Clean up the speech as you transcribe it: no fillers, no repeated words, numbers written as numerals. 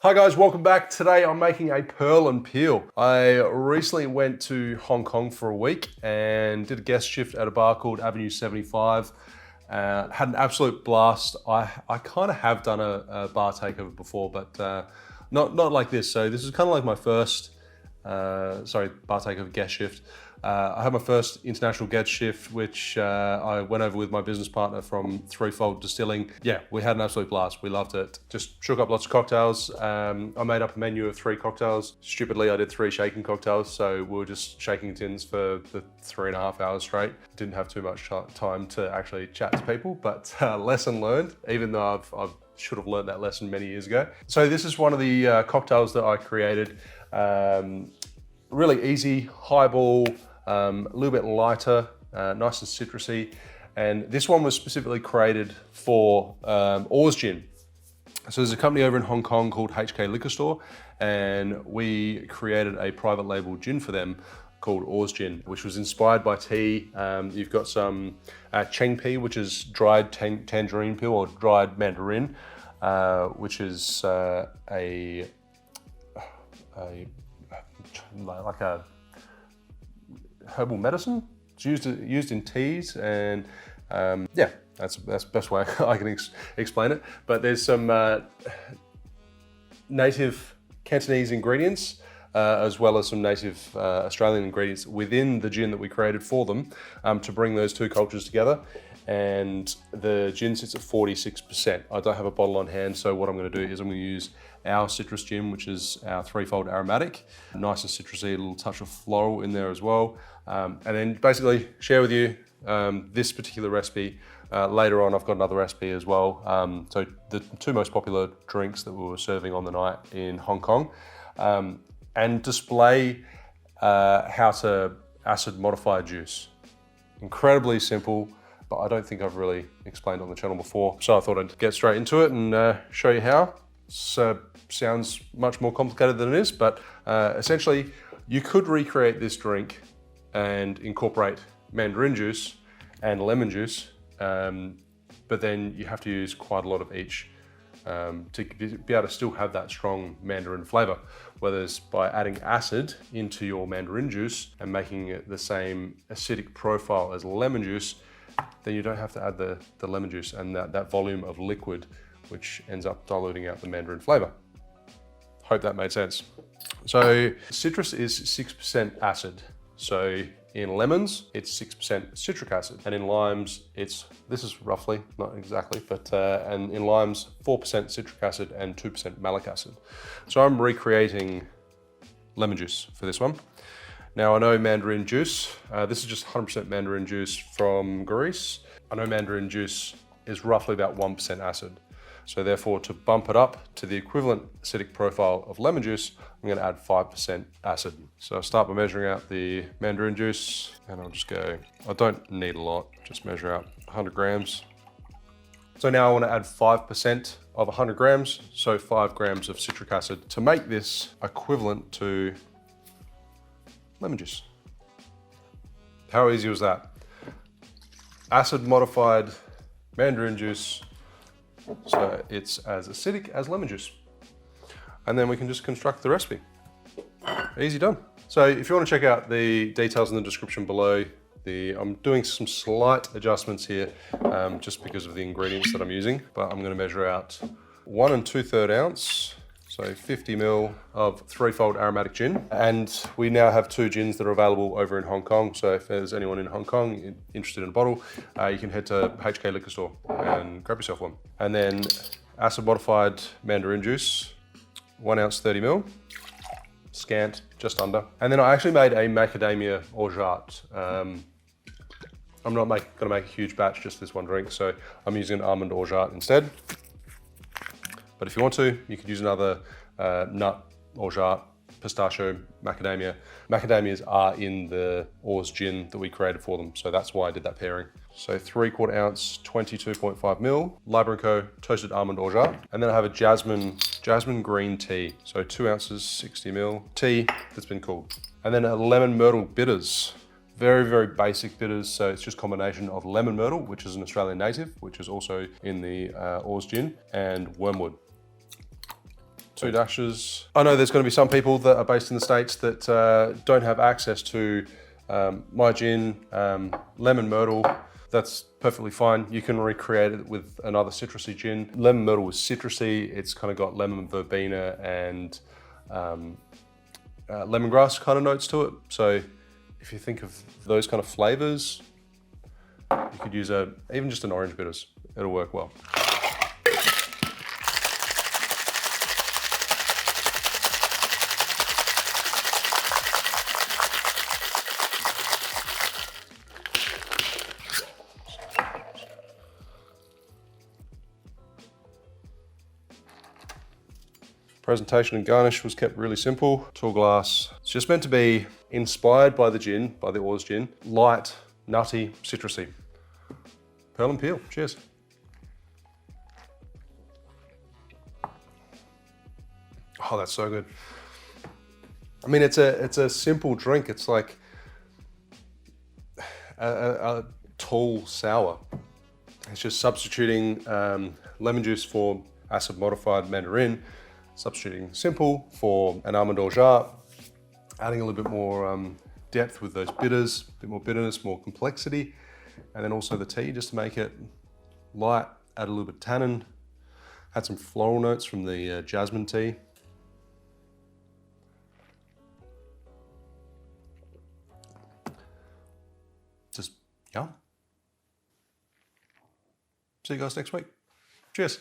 Hi guys, welcome back. Today I'm making a pearl and peel. I recently went to Hong Kong for a week and did a guest shift at a bar called Avenue 75. Had an absolute blast. I kind of have done a bar takeover before, but not like this. So this is kind of like my first, bar takeover guest shift. I had my first international guest shift, which I went over with my business partner from Threefold Distilling. Yeah, we had an absolute blast. We loved it. Just shook up lots of cocktails. I made up a menu of 3 cocktails. Stupidly, I did 3 shaking cocktails. So we were just shaking tins for the 3.5 hours straight. Didn't have too much time to actually chat to people, but lesson learned, even though I should have learned that lesson many years ago. So this is one of the cocktails that I created. Really easy, highball, a little bit lighter, nice and citrusy. And this one was specifically created for Orz Gin. So there's a company over in Hong Kong called HK Liquor Store, and we created a private label gin for them called Orz Gin, which was inspired by tea. You've got some chenpi, which is dried tangerine peel or dried mandarin, which is like a herbal medicine. It's used in teas, and yeah, that's the best way I can explain it. But there's some native Cantonese ingredients, as well as some native Australian ingredients within the gin that we created for them, to bring those two cultures together. And the gin sits at 46%. I don't have a bottle on hand, so what I'm going to do is I'm going to use our citrus gin, which is our Threefold Aromatic. Nice and citrusy, a little touch of floral in there as well. And then basically share with you this particular recipe. Later on, I've got another recipe as well. So the 2 most popular drinks that we were serving on the night in Hong Kong, and display how to acid modify juice. Incredibly simple, but I don't think I've really explained on the channel before. So I thought I'd get straight into it and show you how. Sounds much more complicated than it is, but essentially you could recreate this drink and incorporate mandarin juice and lemon juice, but then you have to use quite a lot of each to be able to still have that strong mandarin flavor. Whether it's by adding acid into your mandarin juice and making it the same acidic profile as lemon juice, then you don't have to add the lemon juice and that volume of liquid, which ends up diluting out the mandarin flavor. Hope that made sense. So citrus is 6% acid. So in lemons, it's 6% citric acid. And in limes, this is roughly, not exactly, but and in limes, 4% citric acid and 2% malic acid. So I'm recreating lemon juice for this one. Now I know mandarin juice, this is just 100% mandarin juice from Greece. I know mandarin juice is roughly about 1% acid. So therefore, to bump it up to the equivalent acidic profile of lemon juice, I'm gonna add 5% acid. So I'll start by measuring out the mandarin juice, and I'll just go, I don't need a lot, just measure out 100 grams. So now I wanna add 5% of 100 grams, so 5 grams of citric acid to make this equivalent to lemon juice. How easy was that? Acid modified mandarin juice, so it's as acidic as lemon juice. And then we can just construct the recipe. Easy done. So if you want to check out the details in the description below, I'm doing some slight adjustments here just because of the ingredients that I'm using, but I'm going to measure out 1 2/3 ounce, so 50 ml of Threefold Aromatic Gin. And we now have 2 gins that are available over in Hong Kong. So if there's anyone in Hong Kong interested in a bottle, you can head to HK Liquor Store and grab yourself one. And then acid modified mandarin juice, 1 ounce 30 ml, scant, just under. And then I actually made a macadamia orgeat. I'm not gonna make a huge batch, just this one drink. So I'm using an almond orgeat instead. But if you want to, you could use another nut, orgeat, pistachio, macadamia. Macadamias are in the Orz Gin that we created for them, so that's why I did that pairing. So 3/4 ounce, 22.5 ml, Liber & Co. toasted almond orgeat. And then I have a jasmine green tea. So 2 ounces, 60 ml, tea that's been cooled. And then a lemon myrtle bitters. Very, very basic bitters. So it's just a combination of lemon myrtle, which is an Australian native, which is also in the Orz Gin, and wormwood. 2 dashes. I know there's going to be some people that are based in the States that don't have access to my gin, lemon myrtle. That's perfectly fine. You can recreate it with another citrusy gin. Lemon myrtle is citrusy. It's kind of got lemon verbena and lemongrass kind of notes to it. So if you think of those kind of flavors, you could use even just an orange bitters. It'll work well. Presentation and garnish was kept really simple. Tall glass. It's just meant to be inspired by the gin, by the Orz Gin. Light, nutty, citrusy. Pearl and peel. Cheers. Oh, that's so good. I mean, it's a simple drink. It's like a tall sour. It's just substituting lemon juice for acid modified Mandarin, substituting simple for an almond orgeat, adding a little bit more depth with those bitters, a bit more bitterness, more complexity, and then also the tea just to make it light, add a little bit of tannin, had some floral notes from the jasmine tea. Just yum. See you guys next week. Cheers.